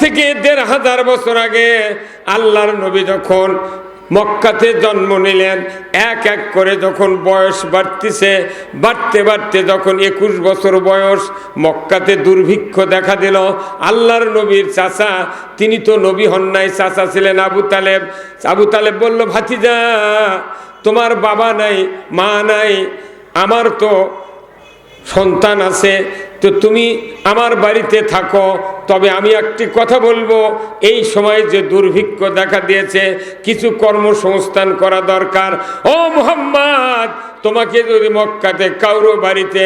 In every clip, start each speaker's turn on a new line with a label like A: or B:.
A: থেকে 1500 বছর আগে আল্লাহর নবী যখন মক্কাতে জন্ম নিলেন, এক এক করে যখন বয়স বাড়তেছে, বাড়তে বাড়তে যখন 21 বছর বয়স, মক্কাতে দুর্ভিক্ষ দেখা দিল। আল্লাহর নবীর চাচা, তিনি তো নবী হন নাই, চাচা ছিলেন আবু তালেব। আবু তালেব বলল, ভাতিজা তোমার বাবা নাই, মা নাই, আমার তো সন্তান আছে, তো তুমি আমার বাড়িতে থাকো। তবে আমি একটি কথা বলবো, এই সময় যে দুর্ভিক্ষ দেখা দিয়েছে, কিছু কর্মসংস্থান করা দরকার। ও মুহাম্মদ, তোমাকে যদি মক্কাতে কারো বাড়িতে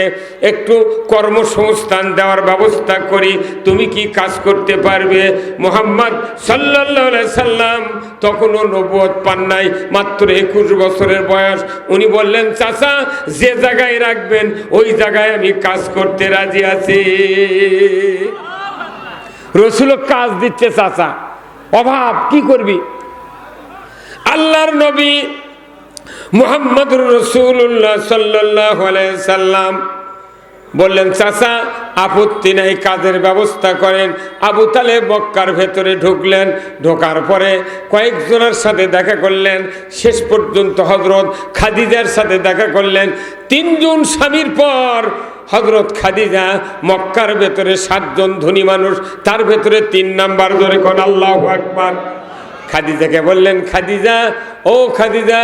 A: একটু কর্মসংস্থান দেওয়ার ব্যবস্থা করি, তুমি কি কাজ করতে পারবে? মুহাম্মদ সাল্লাল্লাহু আলাইহি সাল্লাম তখনও নবুয়ত পান নাই, মাত্র 21 বছরের বয়স। উনি বললেন, চাচা যে জায়গায় রাখবেন ওই জায়গায় আমি কাজ করতে রাজি আছি। রসুল কাজ দিচ্ছে, চাচা অভাব কি করবি? আল্লাহর নবী মুহাম্মদুর রাসূলুল্লাহ সাল্লাল্লাহু আলাইহি সাল্লাম বললেন, চাচা আপত্তি নাই, কাজের ব্যবস্থা করেন। আবু তালেব মক্কার ভেতরে ঢুকলেন, ঢোকার পরে কয়েকজনের সাথে দেখা করলেন, শেষ পর্যন্ত হযরত খাদিজার সাথে দেখা করলেন। 3 জন স্বামীর পর হযরত খাদিজা, মক্কার ভেতরে 7 জন ধনী মানুষ, তার ভেতরে 3 নাম্বার। ধরে কোন আল্লাহু আকবার। খাদিজাকে বললেন, খাদিজা, ও খাদিজা,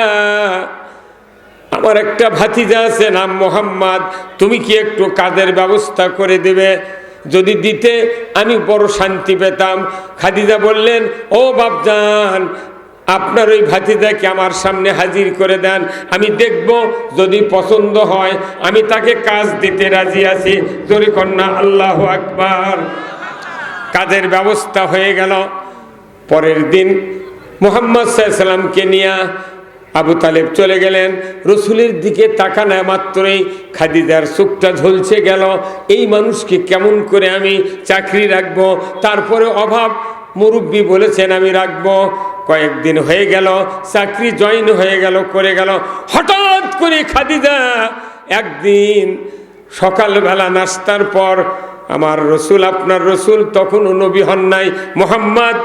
A: আমার একটা ভাতিজা আছে নাম মোহাম্মদ, তুমি কি একটু কাজের ব্যবস্থা করে দেবে? যদি দিতে আমি বড় শান্তি পেতাম। খাদিজা বললেন, ও বাপজান, আপনার ওই ভাতিজাকে আমার সামনে হাজির করে দেন, আমি দেখব, যদি পছন্দ হয় আমি তাকে কাজ দিতে রাজি আছি। জোরে কন্যা আল্লাহু আকবার। কাজের ব্যবস্থা হয়ে গেল। পরের দিন মুহাম্মদ সাল্লাল্লাহু আলাইহি সাল্লামকে নিয়ে আবু তালেব চলে গেলেন। রসুলের দিকে তাকানো মাত্রই খাদিজার চোখটা ঝলসে গেল, এই মানুষকে কেমন করে আমি চাকরি রাখবো? তারপরে অভাব, মুরব্বী বলেছেন আমি রাখবো। কয়েকদিন হয়ে গেল, চাকরি জয়েন হয়ে গেল, করে গেল। হঠাৎ করে খাদিজা একদিন সকালবেলা নাস্তার পর, আমার রসুল, আপনার রসুল তখনও নবী হন নাই, মুহাম্মদ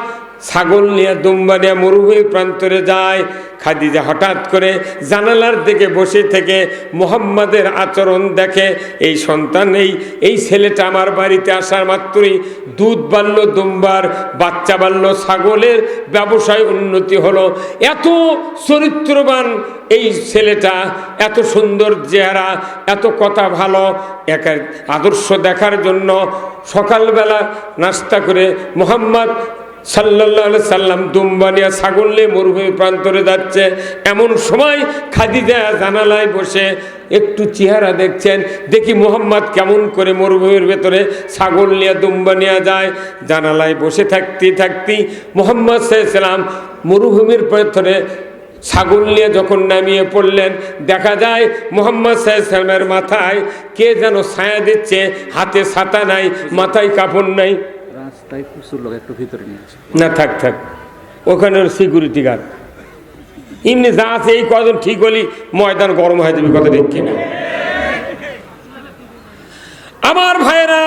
A: ছাগল নিয়ে, দুম্বা নিয়ে মরুভূমি প্রান্তরে যায়। খাদিজা হঠাৎ করে জানালার দিকে বসে থেকে মুহাম্মাদের আচরণ দেখে। এই সন্তান, এই ছেলেটা আমার বাড়িতে আসার মাত্রই দুধ বাড়ল, দুম্বার বাচ্চা বাড়ল, ছাগলের ব্যবসায় উন্নতি হলো। এত চরিত্রবান এই ছেলেটা, এত সুন্দর চেহারা, এত কথা ভালো, এক আদর্শ দেখার জন্য সকালবেলা নাস্তা করে মুহাম্মদ সাল্লাল্লাহু আলাইহি সাল্লাম দুম্বা নিয়ে, ছাগল নিয়ে মরুভূমি প্রান্তরে যাচ্ছে। এমন সময় খাদিজা জানালায় বসে একটু চেহারা দেখছেন, দেখি মুহাম্মদ কেমন করে মরুভূমির ভেতরে ছাগল নিয়ে, দুম্বা নিয়ে যায়। জানালায় বসে থাকতে মুহাম্মদ সাল্লাল্লাহু আলাইহি সাল্লাম মরুভূমির ভেতরে ছাগল নিয়ে যখন নামিয়ে পড়লেন, দেখা যায় মুহাম্মদ সাল্লাল্লাহু আলাইহি সাল্লামের মাথায় কে যেন ছায়া দিচ্ছে, হাতে ছাতা নাই, মাথায় কাপড় নাই।
B: রাস্তায় প্রচুর লোক, একটু ভিতরে নিয়ে
A: না, থাক, ওখানে সিকিউরিটি গার্ড এমনি যা আছে, এই কজন ঠিক হলি ময়দান গরম হয়ে যাবে, কথা ঠিক কিনা? আমার ভাইরা,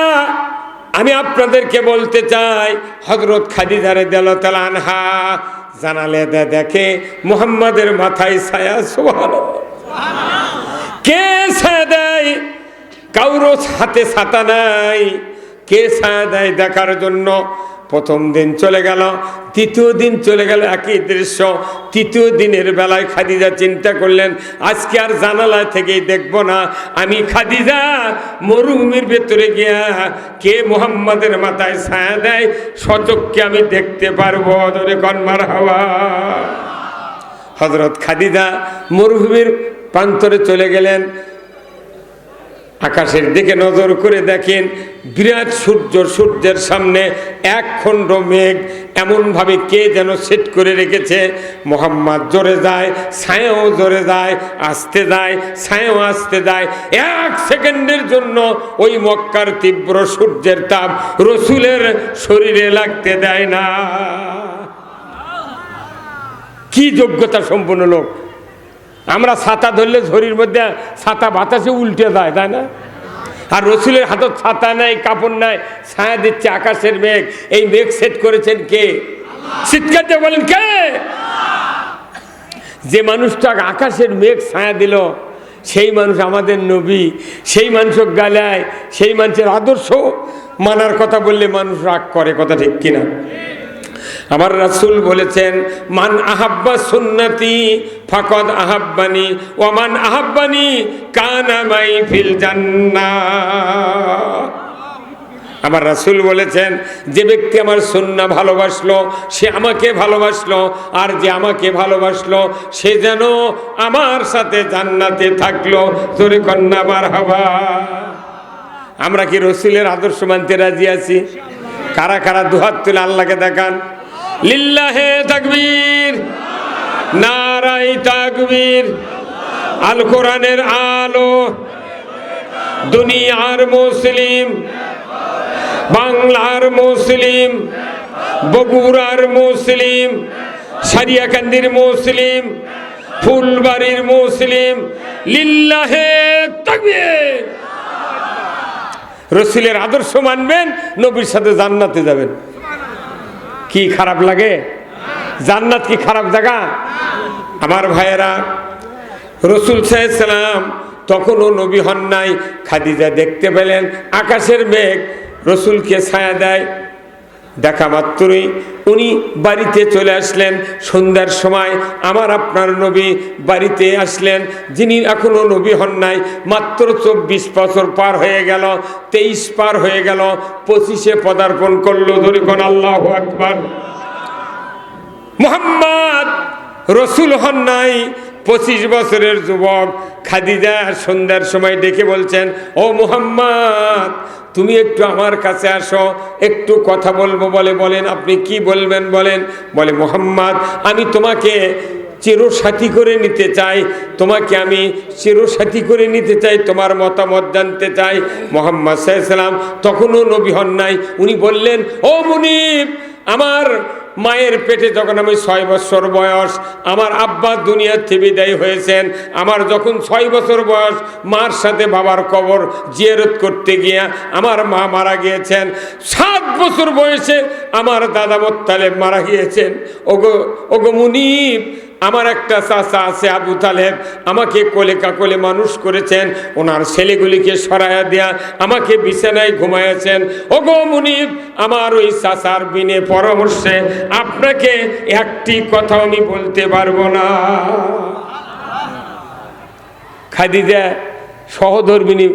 A: আমি আপনাদেরকে বলতে চাই, হযরত খাদিজা রাদিয়াল্লাহু তাআলা আনহা জানালে দেখে মুহাম্মাদের মাথায় ছায়া। সুবহানাল্লাহ। কে ছায়া দেয়? কারো হাতে ছাতা নাই, কে ছায়া দেয় দেখার জন্য। প্রথম দিন চলে গেল, দ্বিতীয় দিন চলে গেল, একই দৃশ্য। তৃতীয় দিনের বেলায় খাদিজা চিন্তা করলেন, আজকে আর জানালা থেকেই দেখবো না, আমি খাদিজা মরুভূমির ভেতরে গিয়া কে মুহাম্মাদের মাথায় ছায়া দেয় সচক্ষে আমি দেখতে পারবো। ধরে কন মারহাবা। হযরত খাদিজা মরুভূমির প্রান্তরে চলে গেলেন। আকাশের দিকে নজর করে দেখেন, বিরাট সূর্য, সূর্যের সামনে এক খণ্ড মেঘ এমনভাবে কে যেন সেট করে রেখেছে। মুহাম্মদ জোরে যায়, ছায়াও জোরে যায়, আসতে যায়, ছায়াও আসতে যায়। 1 সেকেন্ডের জন্য ওই মক্কার তীব্র সূর্যের তাপ রসুলের শরীরে লাগতে দেয় না। কি যোগ্যতা সম্পন্ন লোক! আমরা ছাতা ধরলে ঝড়ির মধ্যে ছাতা বাতাসে উল্টে যায়, তাই না? আর রসুলের হাতত ছাতা নাই, কাপড় নাই, ছায়া দিচ্ছে আকাশের মেঘ। এই মেঘ সেট করেছেন কে? চিৎকার দিয়ে বলেন কে? যে মানুষটা আকাশের মেঘ ছায়া দিল সেই মানুষ আমাদের নবী। সেই মানুষ গালায়, সেই মানুষের আদর্শ মানার কথা বললে মানুষ রাগ করে, কথা ঠিক কিনা? আমার রাসূল বলেছেন, মান আহাব্বা সুন্নতি ফাকাদ আহাব্বানি ওয়া মান আহাব্বানি কানা মাই ফিল জান্নাহ। আমার রাসূল বলেছেন, যে ব্যক্তি আমার সুন্নাহ ভালোবাসলো সে আমাকে ভালোবাসলো, আর যে আমাকে ভালোবাসলো সে যেন আমার সাথে জান্নাতে থাকলো। জোরে কন্যা মারহাবা। আমরা কি রসুলের আদর্শ মানতে রাজি আছি? কারা কারা দুহাত তুলে আল্লাহকে দেখান। লিল্লাহে তাকবীর, নারায়ে তাকবীর। আল কোরআনের আলো, দুনিয়ার মুসলিম, বাংলার মুসলিম, বগুড়ার মুসলিম, সারিয়াকান্দির মুসলিম, ফুলবাড়ির মুসলিম। লিল্লাহে তাকবীর। রসুলের আদর্শ মানবেন, নবীর সাথে জান্নাতে যাবেন। কি খারাপ লাগে? জান্নাত কি খারাপ জায়গা? আমার ভাইয়েরা, রসুল সাল্লাল্লাহু আলাইহি সাল্লাম তখনও নবী হন নাই। খাদিজা দেখতে পেলেন আকাশের মেঘ রসুলকে ছায়া দেয়। দেখা মাত্রই উনি বাড়িতে চলে আসলেন। সন্ধ্যার সময় আমার আপনার নবী বাড়িতে আসলেন, যিনি এখনো নবী হন নাই। মাত্র 24 বছর পার হয়ে গেল, 23 পার হয়ে গেল, 25-এ পদার্পণ করলো। ধরে কোন আল্লাহু আকবার। মুহাম্মদ রসুল হন নাই, 25 বছরের যুবক। খাদিজা সন্ধ্যার সময় ডেকে বলছেন, ও মুহাম্মদ, তুমি একটু আমার কাছে আসো, একটু কথা বলবো। বলেন আপনি কি বলবেন বলেন। বলে, মুহাম্মদ, আমি তোমাকে চিরসাথী করে নিতে চাই, তোমাকে আমি চিরসাথী করে নিতে চাই, তোমার মতামত জানতে চাই। মুহাম্মদ সাল্লাল্লাহু আলাইহি সাল্লাম তখনও নবী হন নাই। উনি বললেন, ও মুনিব, আমার মায়ের পেটে যখন আমি 6 বছর বয়স, আমার আব্বা দুনিয়া থেকে বিদায় হয়েছেন। আমার যখন 6 বছর বয়স, মার সাথে বাবার কবর জিয়ারত করতে গিয়ে আমার মা মারা গিয়েছেন। 7 বছর বয়সে আমার দাদা মুত্তালিব মারা গিয়েছেন। ওগো মুনিব, আমার একটা চাচা আছে আবু তালেব, আমাকে কোলে কাকলে মানুষ করেছেন। ওনার ছেলেগুলিকে সরাইয়া দিয়া আমাকে বিছানায় ঘুমাইয়েছেন। ওগো মুনিব, আমার ওই চাচার বিনে পরামর্শে আপনাকে একটি কথা আমি বলতে পারবো না। খাদিজা সহধর্মিনী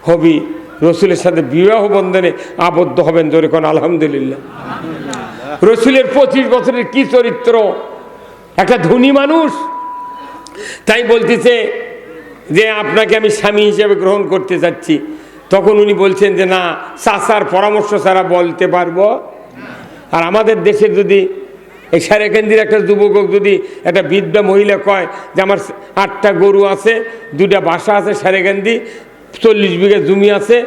A: হবি, রসুলের সাথে বিবাহ বন্ধনে আবদ্ধ হবেন। জোরে কোন আলহামদুলিল্লাহ। রসুলের 25 বছরের কি চরিত্র! একটা ধনী মানুষ, তাই বলতেছে যে আপনাকে আমি স্বামী হিসেবে গ্রহণ করতে যাচ্ছি। তখন উনি বলছেন যে না, চাচার পরামর্শ ছাড়া বলতে পারবো। আর আমাদের দেশের যদি এই সারেকান্দির একটা যুবক যদি একটা বৃদ্ধা মহিলা কয় যে আমার 8টা গরু আছে, 2টা বাসা আছে সারেকান্দি, 40 বিঘা জমি আছে,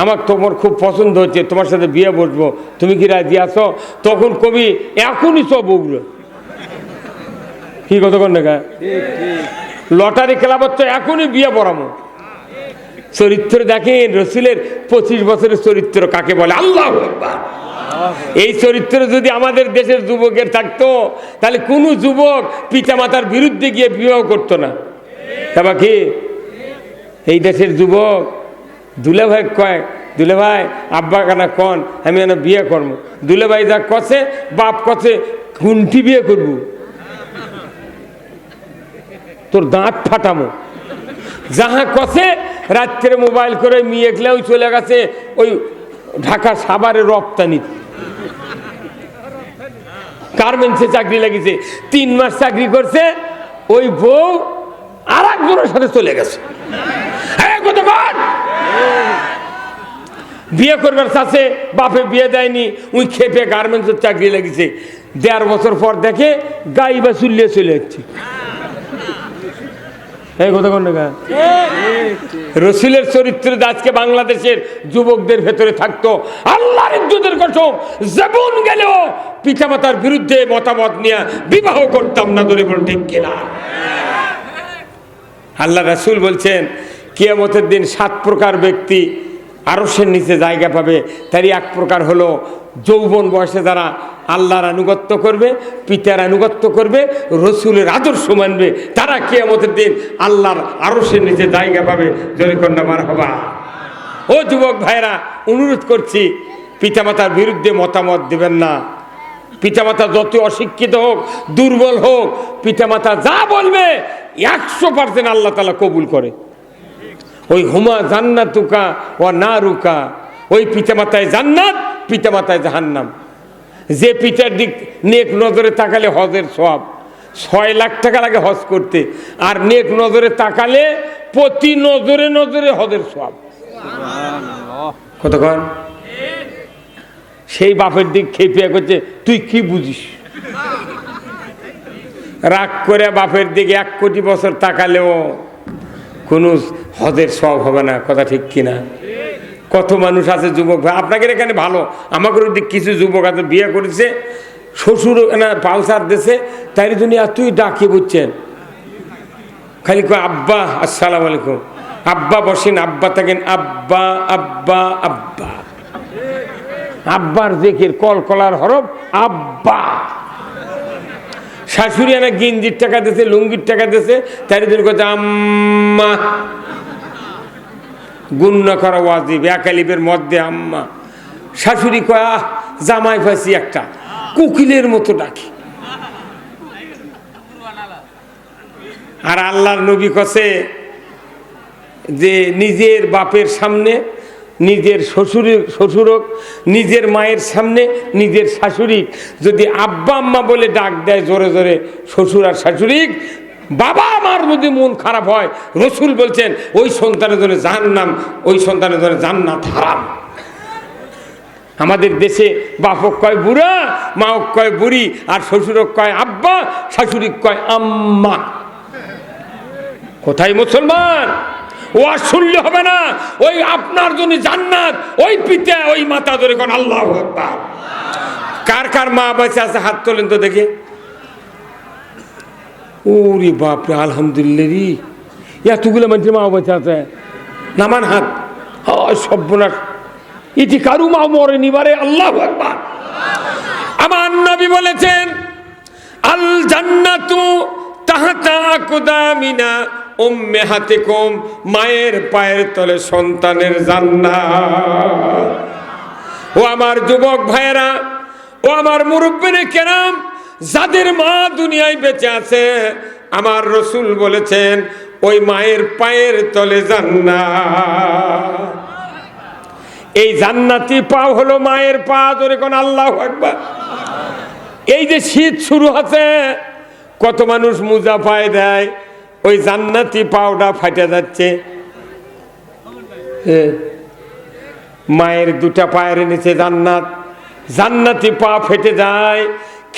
A: আমার তোমার খুব পছন্দ হচ্ছে, তোমার সাথে বিয়ে বসবো, তুমি কি রাজি আছো? তখন কবি এখনই সব উগ্র। কি কথা কন না, লটারি খেলা তো এখনই বিয়ে পড়ামো। চরিত্র দেখেন রসুলের, 25 বছরের চরিত্র কাকে বলে। আল্লাহু আকবার। এই চরিত্র যদি আমাদের দেশের যুবকের থাকতো, তাহলে কোনো যুবক পিতামাতার বিরুদ্ধে গিয়ে বিবাহ করতো না। তবে কি এই দেশের যুবক দুলে ভাই কয়, দুলে ভাই আব্বা কানা কন আমি এনে বিয়ে করবো। দুলে ভাই যা কছে, বাপ কছে কোনটি বিয়ে করবো, তোর দাঁত ফাটামো। যাহা কছে রাত্রে মোবাইল করে মেয়ে গেলেও চলে গেছে ওই ঢাকা সাভারের রপ্তানি গার্মেন্টসে চাকরি লাগিয়েছে। 3 মাস চাকরি করছে, ওই বউ আর একজনের সাথে চলে গেছে। বিয়ে করবার চাচ্ছে, বাপে বিয়ে দেয়নি, ওই খেপে গার্মেন্টসের চাকরি লাগিয়েছে। 1.5 বছর পর দেখে গাই বা চুল্লিয়ে চলে যাচ্ছে। রসুলের চরিত্র আজকে বাংলাদেশের যুবকদের ভেতরে থাকতো, আল্লাহর ইজ্জতের কসম, জীবন গেলেও পিতামাতার বিরুদ্ধে মতামত নিয়ে বিবাহ করতাম না। ধরে বল ঠিক কিনা? আল্লাহ রাসূল বলছেন, কিয়ামতের দিন 7 প্রকার ব্যক্তি আরশের নিচে জায়গা পাবে। তারই এক প্রকার হলো যৌবন বয়সে যারা আল্লাহর আনুগত্য করবে, পিতার আনুগত্য করবে, রসুলের আদর্শ মানবে, তারা কিয়ামতের দিন আল্লাহর আরশের নিচে জায়গা পাবে। জোরে কন্যা মারহাবা। ও যুবক ভাইরা, অনুরোধ করছি, পিতামাতার বিরুদ্ধে মতামত দেবেন না। পিতামাতা যত অশিক্ষিত হোক, দুর্বল হোক, পিতামাতা যা বলবে 100% আল্লাহ তাআলা কবুল করে। ওই হুমা জান্নাতুকা ওয়া নারুকা, ওই পিতামাতায় জান্নাত, পিতামাতায় জাহান্নাম। যে পিতার দিক নেক নজরে তাকালে হজের সওয়াব, 6 লাখ টাকা লাগে হজ করতে, আর নেক নজরে তাকালে প্রতি নজরে নজরে হজের সওয়াব। কতক্ষণ সেই বাপের দিক খেপিয়া করছে, তুই কি বুঝিস? রাগ করে বাপের দিকে 1 কোটি বছর তাকালেও কোনো হজের সওয়াব হবে না। কথা ঠিক কিনা? কত মানুষ আছে যুবক ভাই, আপনাদের এখানে ভালো, আমাদের দিক কিছু যুবক আছে বিয়ে করেছে, শ্বশুর না পালসার দেশে, তাই জন্য তুই ডাকি বুঝছেন, খালি কয় আব্বা আসসালাম আলাইকুম, আব্বা বসেন, আব্বা থাকেন, আব্বা আব্বা আব্বা। আব্বার জেকের কলকলার হরফ আব্বা। শাশুড়ি না গিঞ্জির টাকা দিয়েছে, লুঙ্গির টাকা দিয়েছে, তাই জন্য কথা আম্মা। গুন্না করা ওয়াজিব, একালিবের মধ্যে আম্মা। শাশুড়ি কয়া জামাই ফাঁসি একটা, কোকিলের মতো ডাকি। আর আল্লাহর নবী কছে যে নিজের বাপের সামনে নিজের শ্বশুরক, নিজের মায়ের সামনে নিজের শাশুড়ি যদি আব্বা আম্মা বলে ডাক দেয় জোরে জোরে শ্বশুর আর শাশুড়ি, বাবা আমার যদি মন খারাপ হয়, রসুল বলছেন ওই সন্তানের জন্য জাহান্নাম, ওই সন্তানের জন্য জান্নাত হারাম। আমাদের দেশে বাপক কয় বুড়া, মাওক কয় বুড়ি, আর শ্বশুরক কয় আব্বা, শাশুড়ি কয় আম্মা। কোথায় মুসলমান? ও আর শুনলে হবে না, ওই আপনার জন্য জান্নাত, ওই পিতা ওই মাতা ধরে কোন আল্লাহু আকবার। কার কার মা বেঁচে আছে হাত তোলেন তো দেখে। ওরে বাপরে, আলহামদুলিল্লাহ রে, এতগুলো মানুষের মা বেঁচে আছে, নামান হাত। সর্বনাশ, ইতি কারু মা মরেনি বারে, আল্লাহু আকবার। আমার নবী বলেছেন আল জান্নাতু তাহতা আকদামিনা উম্মাহাতিকুম, মায়ের পায়ের তলে সন্তানের জান্নাত। ও আমার যুবক ভাইয়েরা, ও আমার মুরব্বিনে কেরাম, যাদের মা দুনিয়ায় বেঁচে আছে, আমার রসুল বলেছেন ওই মায়ের পায়ের তলে জান্নাত। এই জান্নাতি পা হলো মায়ের পা। ধরে কোন আল্লাহু আকবার। এই যে শীত শুরু হচ্ছে, কত মানুষ মোজা পায়ে দেয়, ওই জান্নাতি পাওটা ফাটে যাচ্ছে। মায়ের 2টা পায়ের নিচে জান্নাত, জান্নাতি পা ফেটে যায়,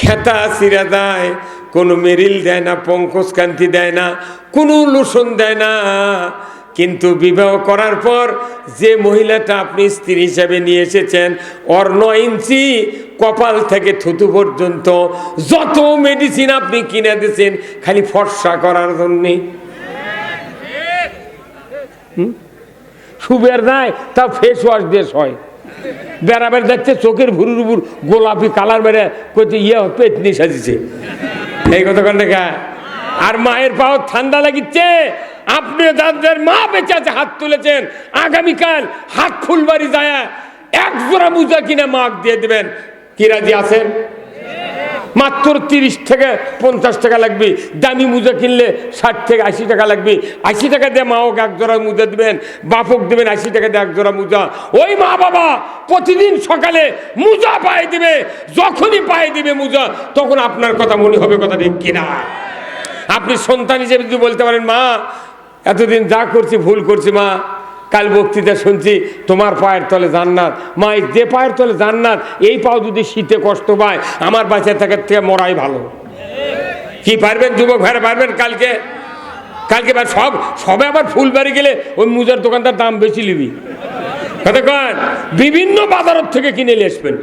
A: খেতা ছিঁড়া যায়, কোনো মেরিল দেয় না, পঙ্কজ কান্তি দেয় না, কোনো লোশন দেয় না। কিন্তু বিবাহ করার পর যে মহিলাটা আপনি স্ত্রী হিসাবে নিয়ে এসেছেন, ওর 9 ইঞ্চি কপাল থেকে থুতু পর্যন্ত যত মেডিসিন আপনি কিনে দিয়েছেন খালি ফর্সা করার জন্যে। সুবের নাই তা ফেস ওয়াশ দিয়ে হয়, বেড়াবের দেখতে চোখের ভুরুর উপর গোলাপি কালার বেড়ে করতে পেটনি সাজিছে, এই কথা কন দেখা। আর মায়ের পাও ঠান্ডা লাগিচ্ছে, আপনি যাদের মা বেঁচে আছে হাত তুলেছেন, আগামীকাল হাত ফুলবাড়ি যায় 1 জোড়া মোজা কিনে মাক দিয়ে দেবেন। কি রাজি আছেন? মাত্র 30 থেকে 50 টাকা লাগবে। দামি মোজা কিনলে 60 থেকে 80 টাকা লাগবে। 80 টাকা দিয়ে মাও 1 জোড়া মোজা দেবেন, বাপক দেবেন 80 টাকা দিয়ে 1 জোড়া মোজা। ওই মা বাবা প্রতিদিন সকালে মোজা পায়ে দিবে, যখনই পায়ে দিবে মোজা, তখন আপনার কথা মনে হবে। কথা ঠিক কিনা? আপনি সন্তান হিসেবে যদি বলতে পারেন, মা এতদিন যা করছি ভুল করছি, মা কাল বক্তৃতা শুনছি তোমার পায়ের তলে জান্নাত। মা যে পায়ের তলে জান্নাত, এই পাও যদি শীতে কষ্ট পায়, আমার বাচ্চা থাকার থেকে মরাই ভালো। কি পারবেন যুবক ভাইরা? পারবেন? কালকে সবে আবার ফুলবাড়ি গেলে ওই মুজার দোকানদার দাম বেশি নিবি। কতক্ষণ বিভিন্ন বাজার থেকে কিনে নিয়ে আসবেন।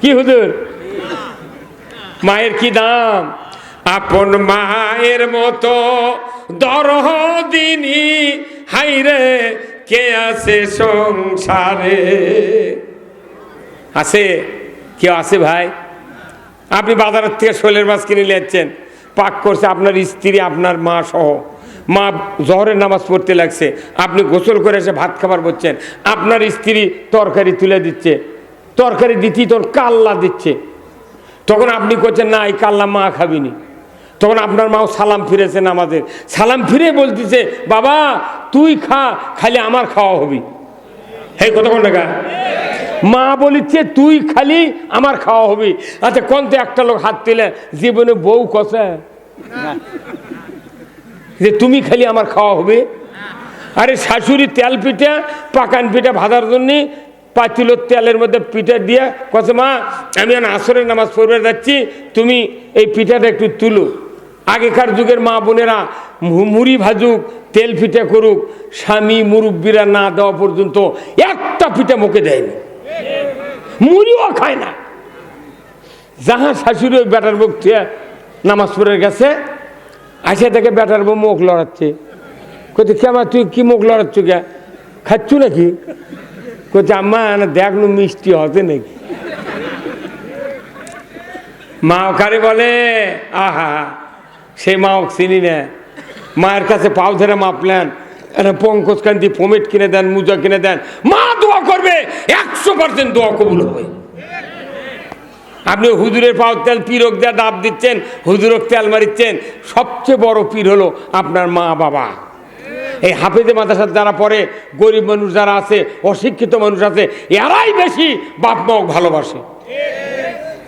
A: কি হুজুর, মায়ের কি দাম? আপন মায়ের মতো দরদিনী, হাইরে কে আছে সংসারে? আছে কেউ? আছে ভাই? আপনি বাজারের থেকে শোলের মাছ কিনে নিয়ে যাচ্ছেন, পাক করছে আপনার স্ত্রী, আপনার মা সহ। মা জহরের নামাজ পড়তে লাগছে, আপনি গোসল করে এসে ভাত খাবার বলছেন, আপনার স্ত্রী তরকারি তুলে দিচ্ছে, তরকারি দিতেই তোর কাল্লা দিচ্ছে, তখন আপনি করছেন না এই কাল্লা মা খাবিনি। তখন আপনার মাও সালাম ফিরেছে নামাজের, সালাম ফিরে বলতেছে বাবা তুই খা, খালি আমার খাওয়া হবি। হে কতক্ষণ টাকা মা বলিচ্ছে তুই খালি আমার খাওয়া হবি। আচ্ছা কোন তো একটা লোক হাত তুলে জীবনে বউ কষে যে তুমি খালি আমার খাওয়া হবে? আরে শাশুড়ি তেল পিঠা, পাকান পিঠা ভাজার জন্য পাতিলোর তেলের মধ্যে পিঠা দিয়ে কষে মা আমি আসরের নামাজ পড়বে যাচ্ছি, তুমি এই পিঠাটা একটু তুলো। আগেকার যুগের মা বোনেরা মুড়ি ভাজুক, তেল পিঠা করুক, স্বামী মুরব্বীরা না দেওয়া পর্যন্ত একটা পিঠা মুখে দেয়নি, মুড়িও খায় না। যাহা শাশুড়ি ওই বেটার মুখ থেকে নামাজ পড়ে গেছে, আসে থেকে বেটার বউ মুখ লড়াচ্ছে, কোথায় কেমন তুই কি মুখ লড়াচ্ছ কে, খাচ্ছ নাকি? কোথায় আম্মা দেখলো মিষ্টি হতে নাকি? মা কারে বলে আহা, সেই মা চিনি না। মায়ের কাছে পাও ধরে মাপলেন, পঙ্কজ কান্তি পমেট কিনে দেন, মুজা কিনে দেন, মা দোয়া করবে, 100% দোয়া কবুল হবে। আপনি হুজুরের পাও তেল পীরক দিয়ে ডাব দিচ্ছেন, হুজুরক তেল মারিচ্ছেন, সবচেয়ে বড় পীর হলো আপনার মা বাবা। এই হাফেজে মাদ্রাসার যারা পড়ে, গরিব মানুষ যারা আছে, অশিক্ষিত মানুষ আছে, এরাই বেশি বাপ মাও ভালোবাসে।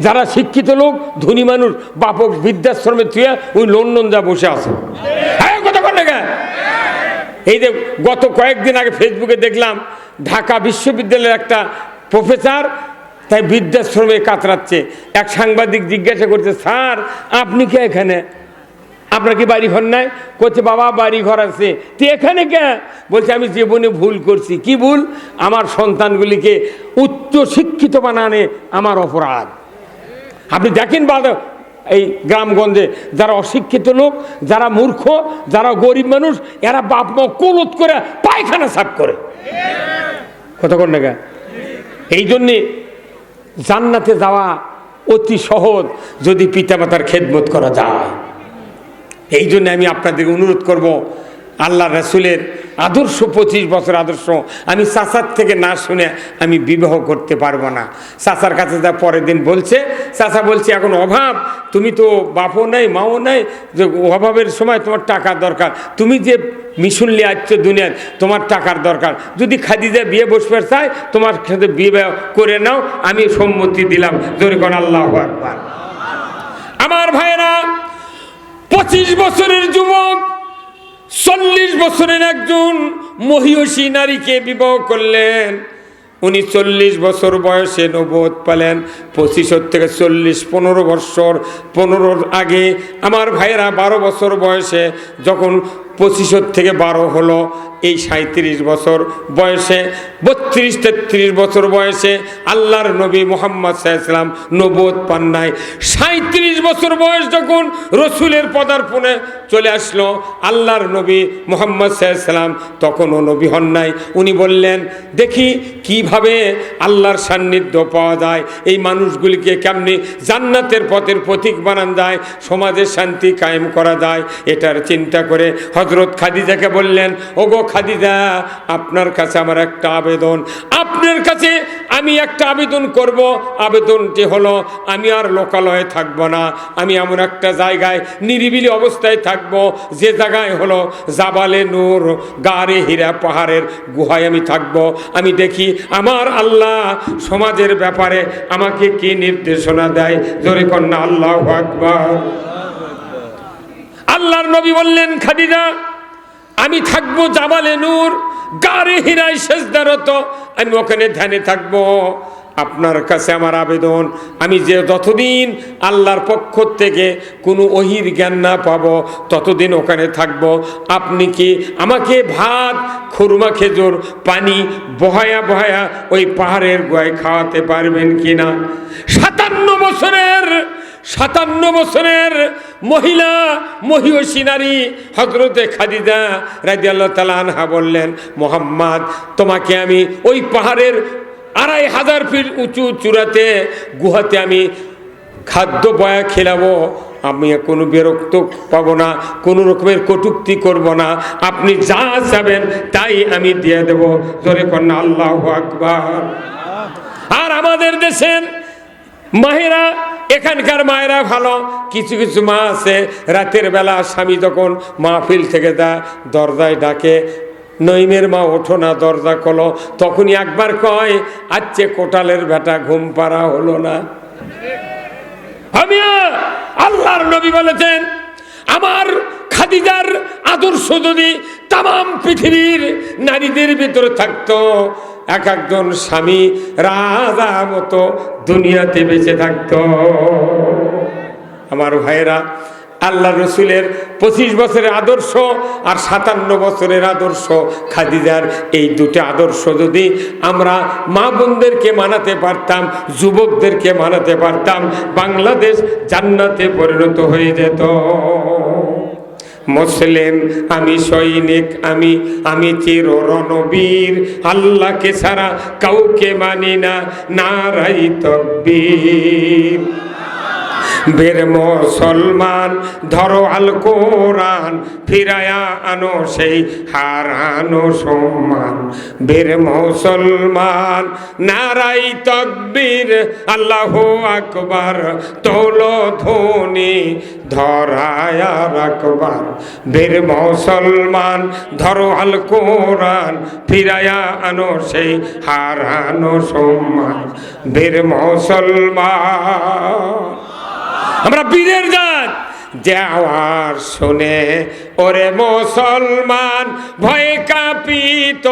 A: যারা শিক্ষিত লোক, ধনী মানুষ, বাপক বৃদ্ধাশ্রমে থুয়ে ওই লন্ডন যা বসে আছে। এই যে গত কয়েকদিন আগে ফেসবুকে দেখলাম ঢাকা বিশ্ববিদ্যালয়ের একটা প্রফেসর তাই বৃদ্ধাশ্রমে কাতরাচ্ছে। এক সাংবাদিক জিজ্ঞাসা করছে, স্যার আপনি কে এখানে, আপনার কি বাড়ি ঘর নাই? করছে বাবা বাড়ি ঘর আছে। তুই এখানে কে? বলছে আমি জীবনে ভুল করছি। কি ভুল? আমার সন্তানগুলিকে উচ্চ শিক্ষিত বানানে আমার অপরাধ। আপনি দেখেন এই গ্রামগঞ্জে যারা অশিক্ষিত লোক, যারা মূর্খ, যারা গরিব মানুষ, এরা বাপ মা কলুত করে পায়খানা সাফ করে। কতক্ষণ টাকা? এই জন্যে জান্নাতে যাওয়া অতি সহজ যদি পিতামাতার খেদমত করা যায়। এই জন্য আমি আপনাদেরকে অনুরোধ করব, আল্লাহ রাসূলের আদর্শ, 25 বছর আদর্শ আমি চাচার থেকে না শুনে আমি বিবাহ করতে পারবো না। চাচার কাছে যা পরের দিন বলছে, চাচা বলছে এখন অভাব, তুমি তো বাপও নাই মাও নাই, যে অভাবের সময় তোমার টাকার দরকার, তুমি যে মিশন নিয়ে আসছো দুনিয়ায়, তোমার টাকার দরকার, যদি খাদিজা বিয়ে বসবে চায় তোমার সাথে বিয়ে করে নাও, আমি সম্মতি দিলাম। জোরে কোন আল্লাহু আকবার। আমার ভাইয়েরা, 25 বছরের যুবক 40 বছরের একজন মহিয়সী নারীকে বিবাহ করলেন। উনি 40 বছর বয়সে নবুয়ত পেলেন। 25 থেকে 40, 15 বছর, 15 আগে আমার ভাইয়েরা 12 বছর বয়সে যখন 25 থেকে 12 হলো, এই 37 বছর বয়সে, 32-33 বছর বয়সে আল্লাহর নবী মুহাম্মদ সাল্লাল্লাহু আলাইহি ওয়াসাল্লাম নবুয়ত পান নাই। 37 বছর বয়স যখন রসুলের পদার্পণে চলে আসলো আল্লাহর নবী মুহাম্মদ সাল্লাল্লাহু আলাইহি ওয়াসাল্লাম, তখনও নবী হন নাই। উনি বললেন দেখি কিভাবে আল্লাহর সান্নিধ্য পাওয়া যায়, এই মানুষগুলিকে কেমনি জান্নাতের পথের পথিক বানানো যায়, সমাজের শান্তি কায়েম করা যায়, এটার চিন্তা করে হযরত খাদিজাকে বললেন, ওগো খাদিজা, আপনার কাছে আমার একটা আবেদন, আপনার কাছে আমি একটা আবেদন করব। আবেদনটি হলো আমি আর লোকালয়ে থাকবো না, আমি এমন একটা জায়গায় নিরিবিলি অবস্থায় থাকব, যে জায়গায় হলো জাবালে নূর, গারে হীরা, পাহাড়ের গুহায় আমি থাকব। আমি দেখি আমার আল্লাহ সমাজের ব্যাপারে আমাকে কি নির্দেশনা দেয়। জোরে কন্যা আল্লাহু আকবার। আল্লাহর নবী বললেন, খাদিজা আমি থাকবো জাবালে নূর, গারে হীরায় সেজদারত, আমি ওখানে ধ্যানে থাকবো। আপনার কাছে আমার আবেদন, আমি যে যতদিন আল্লাহর পক্ষ থেকে কোনো ওহীর জ্ঞান না পাবো ততদিন ওখানে থাকবো। আপনি কি আমাকে ভাত, খুরমা, খেজুর, পানি বহায়া বহায়া ওই পাহাড়ের গুহায় খাওয়াতে পারবেন কিনা? 57 বছরের 57 বছরের মহিলা মহিষী নারী হযরতে খাদিজা রাদিয়াল্লাহু তাআলা আনহা বললেন, মুহাম্মদ, তোমাকে আমি ওই পাহাড়ের 2500 ফিট উঁচু চূড়াতে গুহাতে আমি খাদ্য বয়া খেলাবো, আমি কোনো বিরক্ত পাবো না, কোনো রকমের কটূক্তি করব না, আপনি যা চাবেন তাই আমি দিয়ে দেব। জোরে কন্যা আল্লাহু আকবার। আর আমাদের দেশের মায়েরা, এখানকার মায়েরা ভালো, কিছু কিছু মা আছে রাতের বেলা স্বামী যখন মাহফিল থেকে দরজায় ডাকে, নইমের মা ওঠো না, দরজা খোলো, তখনই একবার কয়, আচ্ছা কোটালের বেটা ঘুম পাড়া হলো না। আল্লাহর নবী বলেছেন, আমার খাদিজার আদর্শ যদি তাম পৃথিবীর নারীদের ভিতরে থাকতো, এক একজন স্বামী রাজা মতো দুনিয়াতে বেঁচে থাকতো। আমার ভাইরা, আল্লাহ রসুলের 25 বছরের আদর্শ আর 57 বছরের আদর্শ খাদিজার, এই দুটো আদর্শ যদি আমরা মা বোনদেরকে মানাতে পারতাম, যুবকদেরকে মানাতে পারতাম, বাংলাদেশ জান্নাতে পরিণত হয়ে যেত। মুসলিম আমি, সৈনিক আমি, আমি চির রণবীর, আল্লাহকে ছাড়া কাউকে মানি না, নারাই তাকবীর। বীর মুসলমান ধরো আল কোরআন, ফিরায়া আনো সেই হারানো সম্মান। বীর মুসলমান নারাই তাকবীর, আল্লাহু আকবার, তোলো ধ্বনি ধরায়া রাখবার। বীর মুসলমান ধরো আল কোরআন, ফিরায়া আনো সেই হারানো সম্মান। বীর মুসলমান, আমরা বীরের জাত, যে আওয়াজ শুনে ওরে মুসলমান, ভয়ে কাঁপিত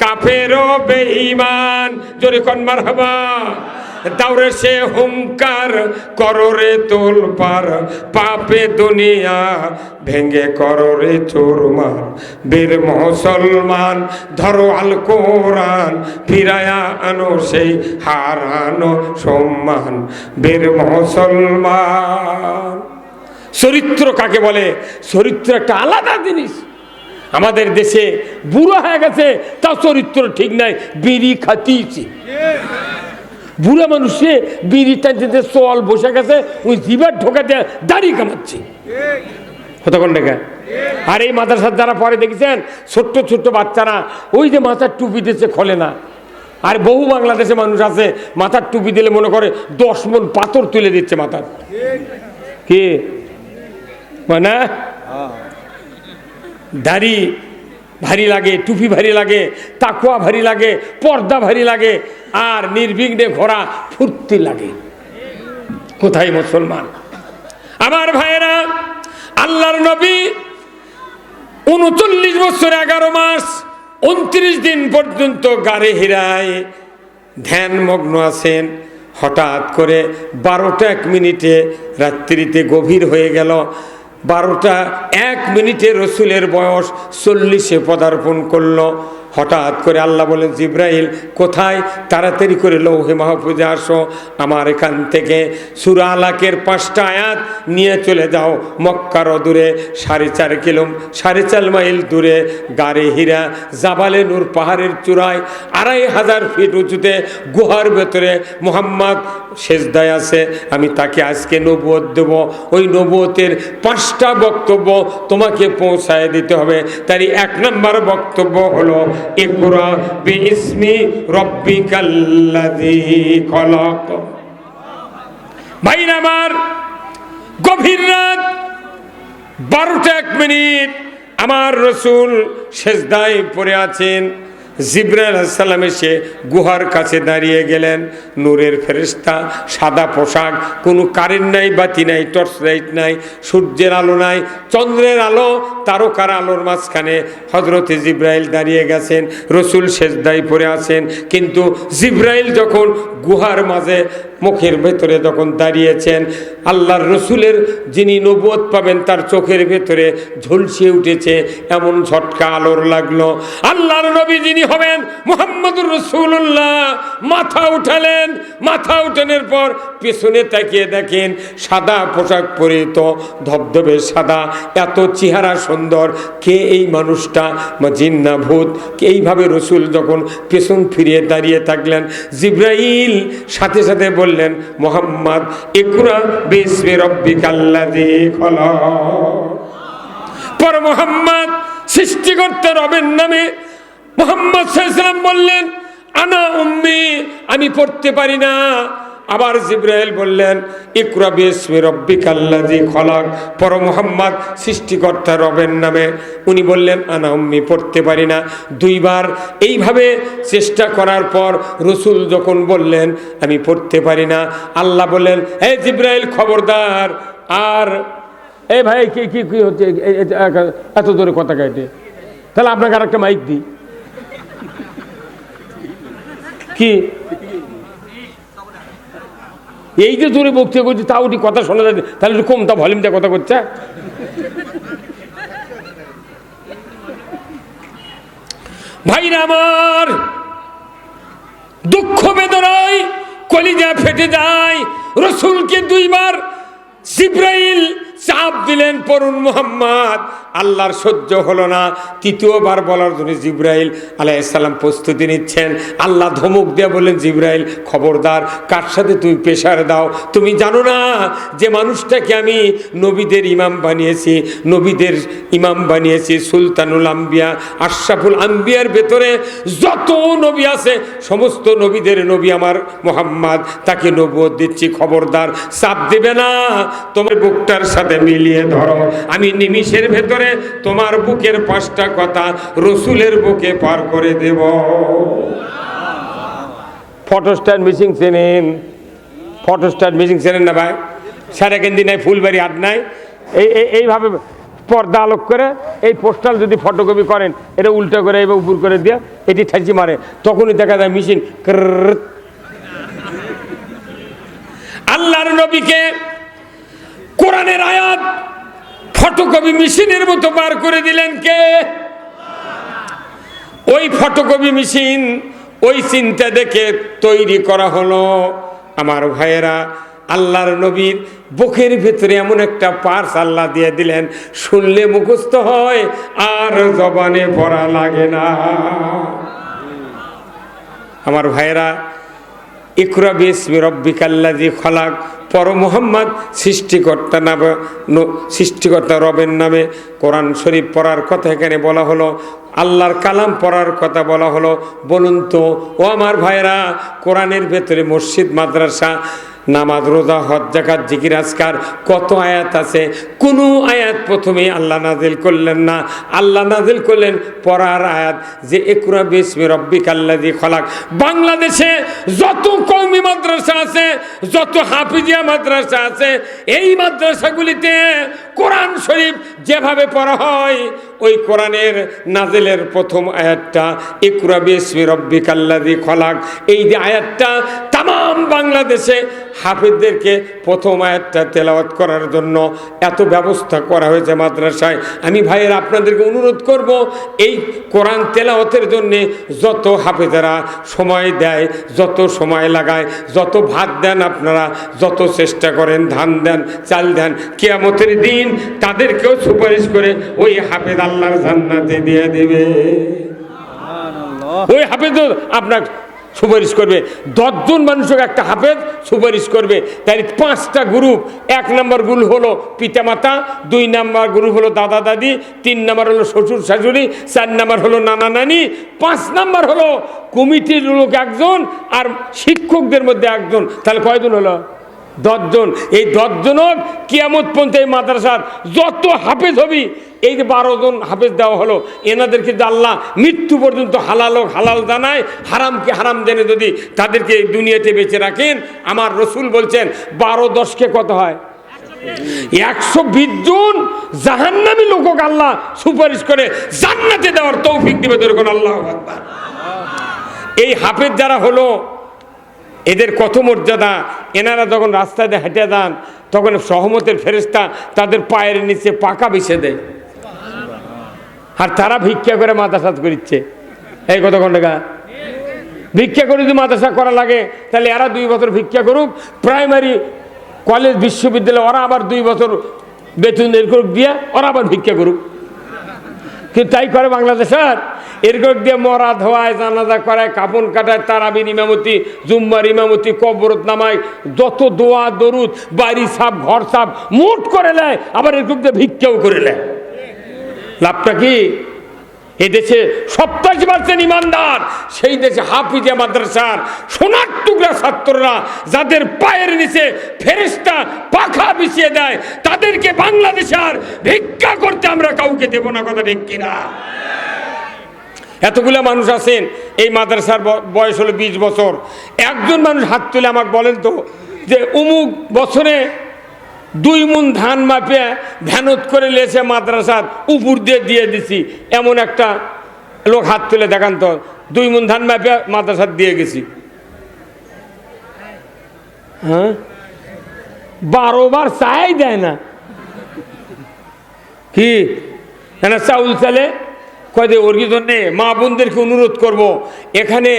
A: কাফের বেঈমান। জোরে কোন মারহাবা। দাউরে সে হুঙ্কার কররে তোলপার, পাপে দুনিয়া ভেঙ্গে কররে চুরমার। বীর মুসলমান ধরো আল কোরআন, ফিরায়া আনো সেই হারানো সম্মান। বীর মুসলমান। চরিত্র কাকে বলে? চরিত্র একটা আলাদা জিনিস। আমাদের দেশে বুড়ো হয়ে গেছে, তাও চরিত্র ঠিক নাই, বিড়ি খাতিয়েছে। বুড়া মানুষে বিড়ি টানতে চল বসে গেছে, ওই জিবার ঢোকাতে দাড়ি কামাচ্ছে। কতক্ষণ দেখা। আর এই মাদ্রাসার যারা পরে দেখেছেন, ছোট্ট ছোট্ট বাচ্চারা ওই যে মাথার টুপি দিচ্ছে খোলে না। আর বহু বাংলাদেশে মানুষ আছে মাথার টুপি দিলে মনে করে 10 মণ পাথর তুলে দিচ্ছে মাথার। কি মানে দাড়ি ভারী লাগে, টুপি ভারী লাগে, তাকুয়া ভারী লাগে, পর্দা ভারী লাগে, আর নির্বিঘ্নে ঘোরা ফুর্তি লাগে। কোথায় মুসলমান? আমার ভাইয়েরা, আল্লাহর নবী 39 বছর 11 মাস 29 দিন পর্যন্ত গারে হিরায় ধ্যানমগ্ন আছেন। হঠাৎ করে 12টা 1 মিনিটে রাত্রিতে গভীর হয়ে গেল। 12টা 1 মিনিটে রসুলের বয়স 40-এ পদার্পণ করলো। হঠাৎ করে আল্লাহ বলেন, জিব্রাইল কোথায়? তাড়াতাড়ি করে লৌহে মাহফুজে আসো, আমার এখান থেকে সূরা আলাকের 5টা আয়াত নিয়ে চলে যাও মক্কার দূরে 4.5 মাইল দূরে গারে হীরা জাবালে নূর পাহাড়ের চূড়ায় 2500 ফিট উঁচুতে গুহার ভেতরে মুহাম্মদ সেজদায় আছে। আমি তাকে আজকে নবুয়ত দেব। ওই নবুয়তের 5টা বক্তব্য তোমাকে পৌঁছায় দিতে হবে। তারই 1 নম্বর বক্তব্য হলো, ইকরা বিইসমি রাব্বিকাল্লাযী খলাক। ভাইরা আমার, গভীর রাত 12টা 1 মিনিট আমার রসুল সেজদায় পড়ে আছেন। জিবরাইল আলাইহিস সালাম এসে গুহার কাছে দাঁড়িয়ে গেলেন। নূরের ফেরেশতা, সাদা পোশাক, কোনো কারেন্ট নাই, বাতি নাই, টর্চ লাইট নাই, সূর্যের আলো নাই, চন্দ্রের আলো, তারকার আলোর মাঝখানে হযরতে জিবরাইল দাঁড়িয়ে গেছেন। রসুল সেজদায় পড়ে আছেন। কিন্তু জিবরাইল যখন গুহার মাঝে মুখের ভেতরে যখন দাঁড়িয়েছেন, আল্লাহর রসুলের যিনি নবুয়ত পাবেন তার চোখের ভেতরে ঝলসে উঠেছে এমন ঝটকা আলোর লাগলো। আল্লাহর নবী যিনি হবেন মুহাম্মদুর রাসূলুল্লাহ। মাথা উঠালেন, মাথা উঠানোর পর পেছনে তাকিয়ে দেখেন সাদা পোশাক পরিহিত, ধবধবে সাদা, এত চেহারা সুন্দর। কে এই মানুষটা? জিন না ভূত? এইভাবে রসুল যখন পেছন ফিরিয়ে দাঁড়িয়ে থাকলেন, জিব্রাইল সাথে সাথে বললেন, মুহাম্মদ ইকরা বিসমি রাব্বিকাল্লাযী খলাক। পর মুহাম্মদ সৃষ্টিকর্তা রবের নামে। মুহাম্মদ সাল্লাল্লাহু আলাইহি ওয়াসাল্লাম বললেন, আনা উম্মি, আমি পড়তে পারি না। আবার জিব্রাইল বললেন, ইকরা বিসমি রাব্বিকাল্লাযী খলাক। পর মুহাম্মদ সৃষ্টিকর্তা রবের নামে। উনি বললেন, আনা উম্মি, পড়তে পারি না। দুইবার এইভাবে চেষ্টা করার পর রসুল যখন বললেন, আমি পড়তে পারি না, আল্লাহ বললেন, হে জিব্রাইল খবরদার। আর এই ভাই কি কি কি হচ্ছে এত জোরে কথা কাটে? তাহলে আপনাকে আর একটা মাইক দিই। কি এই যে জোরে বক্তৃতা করছি তাও ওটি কথা শোনা যায়, তাহলে একটু কমটা ভলিউমটা কথা করছে। ভাইরা আমার, দুঃখ বেদনায় কলিজা ফেটে যায়। রসুলকে দুইবার জিব্রাইল চাপ দিলেন, পড়ুন মুহাম্মদ। আল্লাহর সহ্য হলো না, তৃতীয়বার বলার জন্য জিব্রাইল আলাইহিস সালাম প্রস্তুতি নিচ্ছেন। আল্লাহ ধমক দিয়ে বললেন, জিব্রাইল খবরদার, কার সাথে তুমি পেশার দাও? তুমি জানো না যে মানুষটাকে আমি নবীদের ইমাম বানিয়েছি, নবীদের ইমাম বানিয়েছি, সুলতানুল আম্বিয়া, আশরাফুল আম্বিয়ার ভেতরে যত নবী আছে সমস্ত নবীদের নবী আমার মুহাম্মদ, তাকে নবুয়ত দিচ্ছি, খবরদার চাপ দেবে না। তোমার বুকটার সাথে মিলিয়ে ধরো, আমি নিমিষের ভেতরে তোমার বুকের 5টা কথা রসুলের বুকে পার করে দেব। ফটোস্টার মিসিং চেনেন? ফটোস্টার মিসিং চেনেন না ভাই? সারাকেন্দি নাই, ফুলবাড়ি হাট নাই, এইভাবে পর্দা আলোক করে এই পোস্টাল যদি ফটোকপি করেন, এটা উল্টো করে এবার উপর করে দিয়ে এটি ঠাঁচি মারে, তখনই দেখা যায় মিশিং। আল্লাহর নবীকে কোরআনের আয়াত ফটোকপি মেশিনের মতো বার করে দিলেন কে? ওই ফটোকপি মেশিন, ওই চিন্তা দেখে তৈরি করা হলো। আমার ভাইয়েরা, আল্লাহর নবীর বুকের ভেতরে এমন একটা পার্স আল্লাহ দিয়ে দিলেন, শুনলে মুখস্থ হয় আর জবানে পড়া লাগে না। আমার ভাইয়েরা, ইকরা বিসমি রাব্বিকাল্লাযী খলাক। পর মুহাম্মদ সৃষ্টিকর্তা রবের নামে কোরআন শরীফ পড়ার কথা এখানে বলা হলো, আল্লাহর কালাম পড়ার কথা বলা হলো। বলুন তো ও আমার ভাইরা, কোরআনের ভেতরে মসজিদ, মাদ্রাসা, নামাজ, রোজা, হজ, যাকাত, জিকির, আজকার কত আয়াত আছে? কোনো আয়াত প্রথমে আল্লাহ নাজিল করলেন না। আল্লাহ নাজিল করলেন পড়ার আয়াত, যে ইকরা বিসমি রাব্বিকাল্লাযী খলাক। বাংলাদেশে যত কওমি মাদ্রাসা আছে, যত হাফিজিয়া মাদ্রাসা আছে, এই মাদ্রাসাগুলিতে কোরআন শরীফ যেভাবে পড়া হয়, ওই কোরআনের নাজিলের প্রথম আয়াতটা ইকরা বিসমি রাব্বিকাল্লাযী খলাক, এই যে আয়াতটা তামাম বাংলাদেশে হাফিজদেরকে প্রথম আয়াতটা তেলাওয়াত করার জন্য এত ব্যবস্থা করা হয়েছে মাদ্রাসায়। আমি ভাইয়ের আপনাদেরকে অনুরোধ করব, এই কোরআন তেলাওয়াতের জন্যে যত হাফিজেরা সময় দেয়, যত সময় লাগায়, যত ভাত দেন আপনারা, যত চেষ্টা করেন, ধান দেন, চাল দেন, কিয়ামতের দিন তাদেরকেও সুপারিশ করে ওই হাফেজ আল্লাহর জান্নাতে দিয়ে দেবে। ওই হাফেজ আপনার সুপারিশ করবে। 10 জন মানুষকে একটা হাফেজ সুপারিশ করবে। তাই 5টা গ্রুপ। 1 নম্বর গ্রুপ হলো পিতামাতা, 2 নম্বর গ্রুপ হলো দাদা দাদি, 3 নম্বর হলো শ্বশুর শাশুড়ি, 4 নম্বর হলো নানা নানি, 5 নম্বর হলো কমিটির লোক একজন, আর শিক্ষকদের মধ্যে একজন। তাহলে কয়জন হলো? 10 জন। এই 10 জনের কিয়ামত পর্যন্ত এই মাদ্রাসার যত হাফেজ হবি, এই যে 12 জন হাফেজ দেওয়া হলো, এনাদেরকে যে আল্লাহ মৃত্যু পর্যন্ত হালাল হালাল জানায়, হারামকে হারাম জেনে যদি তাদেরকে এই দুনিয়াতে বেঁচে রাখেন, আমার রসুল বলছেন 12-10 কত হয়? 120 জন জাহান্নামী লোককে আল্লাহ সুপারিশ করে জান্নাতে দেওয়ার তৌফিক দিবে। দেখুন আল্লাহু আকবার। এই হাফেজ যারা হলো, এদের কত মর্যাদা। এনারা যখন রাস্তায় হেঁটে যান, তখন সহমতের ফেরেশতা তাদের পায়ের নিচে পাকা বিছে দেয়, আর তারা ভিক্ষা করে মাদ্রাসা করিচ্ছে। এই কত টাকা ভিক্ষা করে যদি মাদ্রাসা করা লাগে, তাহলে এরা 2 বছর ভিক্ষা করুক, প্রাইমারি কলেজ বিশ্ববিদ্যালয় ওরা আবার 2 বছর বেতন এরকম দিয়ে ওরা আবার ভিক্ষা করুক। কিন্তু তাই করে বাংলাদেশের, এরকম দিয়ে মরা ধোয়ায়, জানাজা করায়, কাপন কাটায়, তারাবির ইমামতি, জুম্মার ইমামতি, কবরত নামায়, যত দোয়া দরুদ, বাড়ি সাপ, ঘর সাপ মোট করে নেয়, আবার এরকম দিয়ে ভিক্ষাও করে নেয়। লাভটা কি? এদেশে 27% ইমানদার, সেই দেশে হাফিজা মাদ্রাসার সোনার টুকরা ছাত্ররা যাদের পায়ের নিচে ফেরেশতা পাখা বিছিয়ে দেয়, তাদেরকে বাংলাদেশে আর ভিক্ষা করতে আমরা কাউকে দেব না। কথা ঠিক কিনা? এতগুলো মানুষ আছেন, এই মাদ্রাসার বয়স হলো 20 বছর। একজন মানুষ হাত তুলে আমাকে বলেন তো যে অমুক বছরে 2 মণ ধান মাপে ভ্যানত করে লেছে মাদ্রাসার উপর দিয়ে দিছি, এমন একটা লোক হাত তুলে দেখান তো। 2 মণ ধান মাপে মাদ্রাসার দিয়ে গেছি। হ্যাঁ, 12 বার চাই দেয় না কি? না চাউল চালে কয়ে ওর কি জন্যে মা বোনদেরকে অনুরোধ করব, এখানে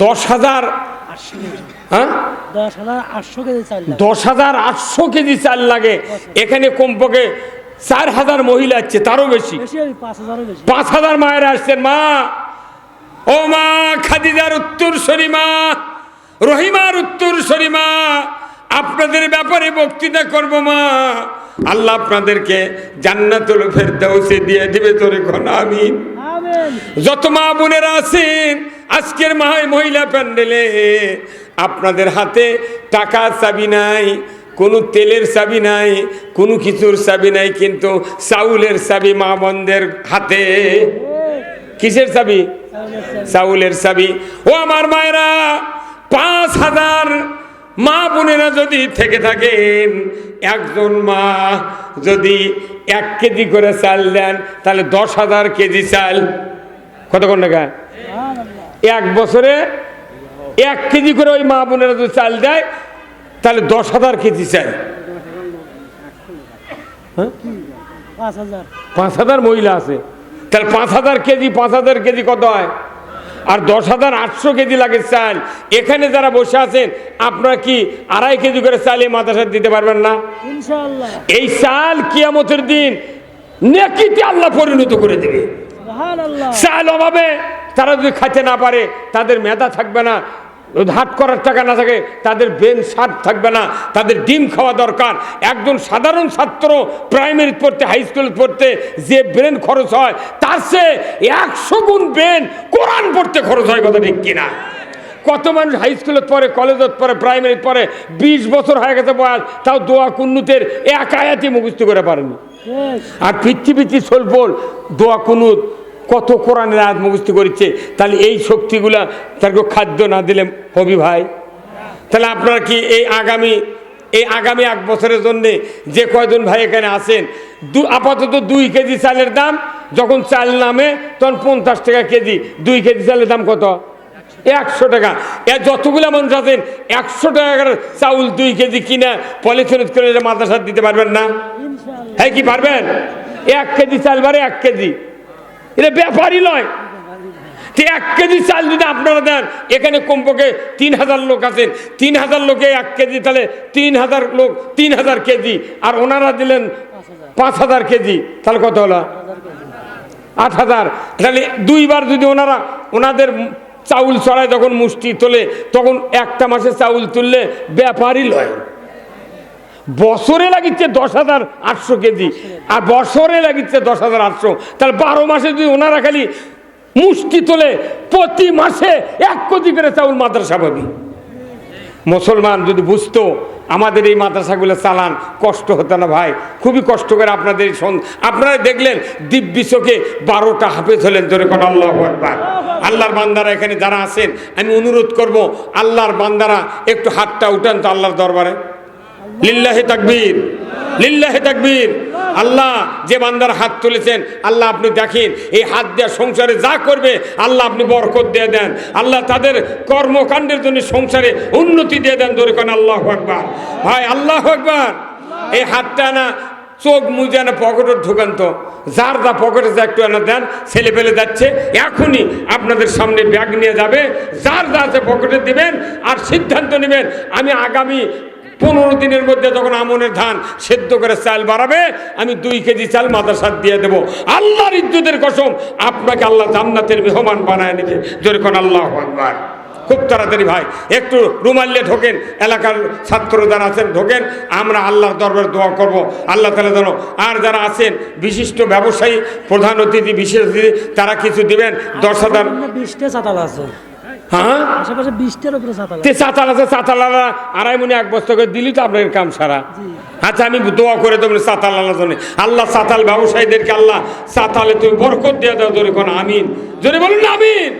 A: 10,000 হ্যাঁ 10,800 কেজি চাল লাগে। এখানে কমপক্ষে 4,000 মহিলা আছে, তারও বেশি, 5,000 মায়েরা আসছেন। মা, ও মা, খাদিজার উত্তরসূরি মা, রহিমার উত্তরসূরি মা, আপনাদের ব্যাপারে বক্তৃতা করব মা। আল্লাহ আপনাদেরকে জান্নাতুল ফেরদাউসে দিয়ে দিবে, তোরে কোন আমিন। যত মা বোনেরা আছেন আজকের মহিলা প্যান্ডেলে, আপনাদের হাতে টাকা চাবি নাই, কোনো তেলের চাবি নাই, কোনো কিছুর চাবি নাই, কিন্তু চাউলের চাবি মা বোনদের হাতে। কিসের চাবি? চাউলের চাবি। ও আমার মায়েরা, 5,000 মা বোনেরা যদি থেকে থাকেন, একজন মা যদি 1 কেজি করে চাল দেন, তাহলে 10,000 কেজি চাল। কত টাকা? 1 বছরে 1 কেজি করে ওই মা বোনেরা যদি চাল দেয়, তাহলে 10,000 কেজি চাল। 5,000 মহিলা আছে, তাহলে 5,000 কেজি, 5,000 কেজি কত হয়? আর 10,800 কেজি লাগে চাল। এখানে যারা বসে আছেন, আপনারা কি 2.5 কেজি করে চাল এই মাদ্রাসায় দিতে পারবেন না? ইনশাআল্লাহ। এই চাল কিয়ামতের দিন নেকিতে আল্লাহ পরিণত করে দেবে। সুবহানাল্লাহ। চাল অভাবে তারা যদি খাইতে না পারে, তাদের মেধা থাকবে না, হাট করার টাকা না থাকে, তাদের বেন শার্ট থাকবে না, তাদের ডিম খাওয়া দরকার। একজন সাধারণ ছাত্র প্রাইমারি পড়তে, হাই স্কুল পড়তে যে ব্রেন খরচ হয়, তার চেয়ে 100 গুণ ব্রেন কোরআন পড়তে খরচ হয়। কথা ঠিক কিনা? কত মানুষ হাই স্কুলত পড়ে, কলেজত পড়ে, প্রাইমারি পড়ে, 20 বছর হয়ে গেছে বয়স, তাও দোয়া কুন্নুতের 1 আয়াতই মুখস্থ করে পারেনি। আর পিচ্ছি সোলপোল দোয়া কুনুত কত কোরআনের আয়াত মুখস্থ করেছে। তাহলে এই শক্তিগুলা তাকে খাদ্য না দিলে হবি ভাই? তাহলে আপনারা কি এই আগামী 1 বছরের জন্য যে কয়জন ভাই এখানে আছেন, আপাতত 2 কেজি চালের দাম, যখন চাল নামে তখন 50 টাকা কেজি। 2 কেজি চালের দাম কত? 100 টাকা। যতগুলো মানুষ আছেন 100 টাকার চাউল 2 কেজি কিনা পলিথিন করে মাদ্রাসা দিতে পারবেন না? হ্যাঁ, কি পারবেন? 1 কেজি চাল বারে 1 কেজি, এটা ব্যাপারই নয়। 1 কেজি চাল যদি আপনারা দেন, এখানে কমপক্ষে 3,000 লোক আছেন, 3,000 লোকে 1 কেজি, তাহলে 3,000 লোক 3,000 কেজি, আর ওনারা দিলেন 5,000 কেজি, তাহলে কত হলো? 8,000। তাহলে 2 বার যদি ওনাদের চাউল চড়ায়, যখন মুষ্টি তোলে, তখন একটা মাসে চাউল তুললে ব্যাপারই লয়। বছরে লাগিচ্ছে 10,800 কেজি, আর বছরে লাগিচ্ছে 10,800, তাহলে 12 মাসে যদি ওনারা খালি মুষ্টি তোলে, প্রতি মাসে 1 কেজি করে চাউল মাদ্রাসা পাবি। মুসলমান যদি বুঝতো, আমাদের এই মাদ্রাসাগুলো চালান কষ্ট হতো না ভাই, খুবই কষ্ট করে। আপনারা দেখলেন দিব্যি চোখে 12টা হাফেজ হলেন, ধরে কোন আল্লাহু আকবার। আল্লাহর বান্দারা এখানে যারা আছেন, আমি অনুরোধ করব, আল্লাহর বান্দারা একটু হাতটা উঠান তো আল্লাহর দরবারে। লিল্লাহি তাকবীর, লিল্লাহি তাকবীর। আল্লাহ যে বান্দার হাত তুলেছেন, আল্লাহ আপনি দেখেন এই হাত দেওয়া সংসারে যা করবে, আল্লাহ আপনি বরকত দিয়ে দেন। আল্লাহ তাদের কর্মকাণ্ডের জন্য সংসারে উন্নতি দিয়ে দেন। ধরে কোন আল্লাহু আকবার। ভাই আল্লাহু আকবার। এই হাতটা না চোখ মুজে না পকেটে ঢোকান তো, যার যা পকেটে যা একটু এনে দেন, ছেলে ফেলে যাচ্ছে এখনই আপনাদের সামনে ব্যাগ নিয়ে যাবে, যার যা আছে পকেটে দিবেন আর সিদ্ধান্ত নেবেন আমি আগামী 15 দিনের মধ্যে যখন আমনের ধান সেদ্ধ করে চাল বাড়াবে আমি 2 কেজি চাল মাদ্রাসার দিয়ে দেবো। আল্লাহর ইজ্জতের কসম আপনাকে আল্লাহ জান্নাতের মেহমান বানায় নেবে। জোরে কোন আল্লাহু আকবার। খুব তাড়াতাড়ি ভাই একটু রুমাল্লে ঢোকেন, এলাকার ছাত্র যারা আছেন ঢোকেন, আমরা আল্লাহর দরবারে দোয়া করব আল্লাহ তাআলা যেন আর যারা আছেন বিশিষ্ট ব্যবসায়ী, প্রধান অতিথি, বিশেষ অতিথি তারা কিছু দিবেন। 10,000
C: 20টা চাতাল আছে,
A: হ্যাঁ
C: আশেপাশে 20টার উপরে চাতাল আছে।
A: তে চাতাল আছে, চাতালারা 2.5 মণি 1 বস্তা করে দিলি তো আপনার কাম সারা। আচ্ছা আমি দোয়া করে দেবেন চাতাল আল্লাহ জন্য, আল্লাহ চাতাল ব্যবসায়ীদেরকে আল্লাহ চাতালে তুমি বরকত দিয়ে দাও। জোরে কোন আমিন, জোরে বলুন না আমিন।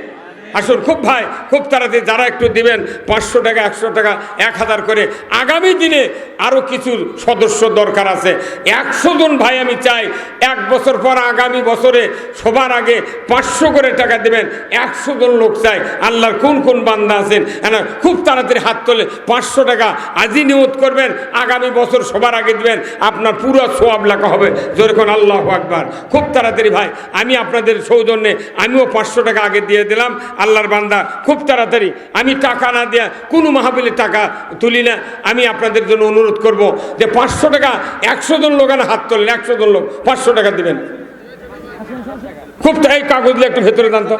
A: আসুন খুব ভাই খুব তাড়াতাড়ি যারা একটু দিবেন 500 টাকা 100 টাকা 1000 করে, আগামী দিনে আরও কিছু সদস্য দরকার আছে। 100 জন ভাই আমি চাই 1 বছর পর আগামী বছরে সবার আগে 500 করে টাকা দেবেন। 100 জন লোক চাই। আল্লাহর কোন কোন বান্দা আছেন খুব তাড়াতাড়ি হাত তোলে 500 টাকা আজই নিয়ত করবেন, আগামী বছর সবার আগে দিবেন, আপনার পুরো সওয়াব লেখা হবে। জোরে কোন আল্লাহু আকবার। খুব তাড়াতাড়ি ভাই আমি আপনাদের সৌজন্যে আমিও 500 টাকা আগে দিয়ে দিলাম। আল্লাহর বান্দা খুব তাড়াতাড়ি, আমি টাকা না দেয়া কোনো মাহফিলে টাকা তুলি না। আমি আপনাদের জন্য অনুরোধ করব যে 500 টাকা 100 জন লোক হাত তোলেন, 100 জন লোক 500 টাকা দিবেন। খুব তাই কাগজ একটু ভেতরে দান তো।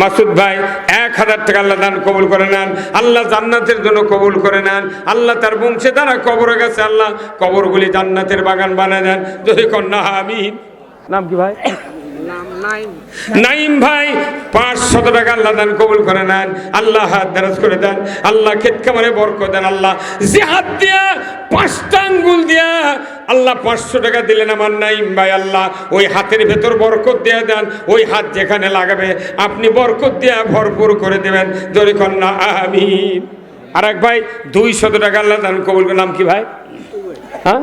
A: মাসুদ ভাই 1000 টাকা আল্লাহ দান কবুল করে নেন, আল্লাহ জান্নাতের জন্য কবুল করে নেন। আল্লাহ তার বংশে দ্বারা কবরে গেছে, আল্লাহ কবরগুলি জান্নাতের বাগান বানায় নেন। যদি কন্যা আমিন। নাম কি ভাই? নাইম ভাই 500 টাকা আল্লাহ দান কবুল করে নেন, আল্লাহ হাত দারাজ করে দেন, আল্লাহ ক্ষেত খামারে বরকত দেন। আল্লাহ যে হাত দিয়া 5টা আঙ্গুল দিয়া আল্লাহ 500 টাকা দিলেন আমার নাইম ভাই, আল্লাহ ওই হাতের ভেতর বরকত দিয়ে দেন। ওই হাত যেখানে লাগাবে আপনি বরকত দিয়া ভরপুর করে দেবেন। জোরে কন্যা আমিন। আর এক ভাই 200 টাকা আল্লাহ দান কবুল করে। নাম কি ভাই? হ্যাঁ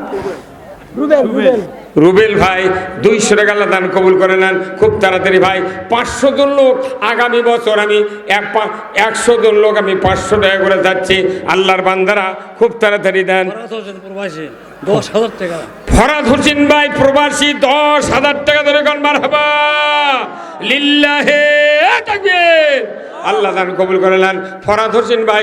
A: রুবেল ভাই 200 টাকা আল্লাহ দান কবুল করে নেন। খুব তাড়াতাড়ি ভাই 500 জন লোক আগামী বছর আমি 100 জন লোক আমি 500 টাকা করে যাচ্ছি। আল্লাহর বান্দারা খুব তাড়াতাড়ি দেন।
C: 10,000 টাকা
A: ফরাদ হোসেন ভাই প্রবাসী 10,000 টাকা ধরে কোন মারহাবা লিল্লাহে তাকবীর। আল্লাহ দান কবুল করে নেন। ফরাদ হোসেন ভাই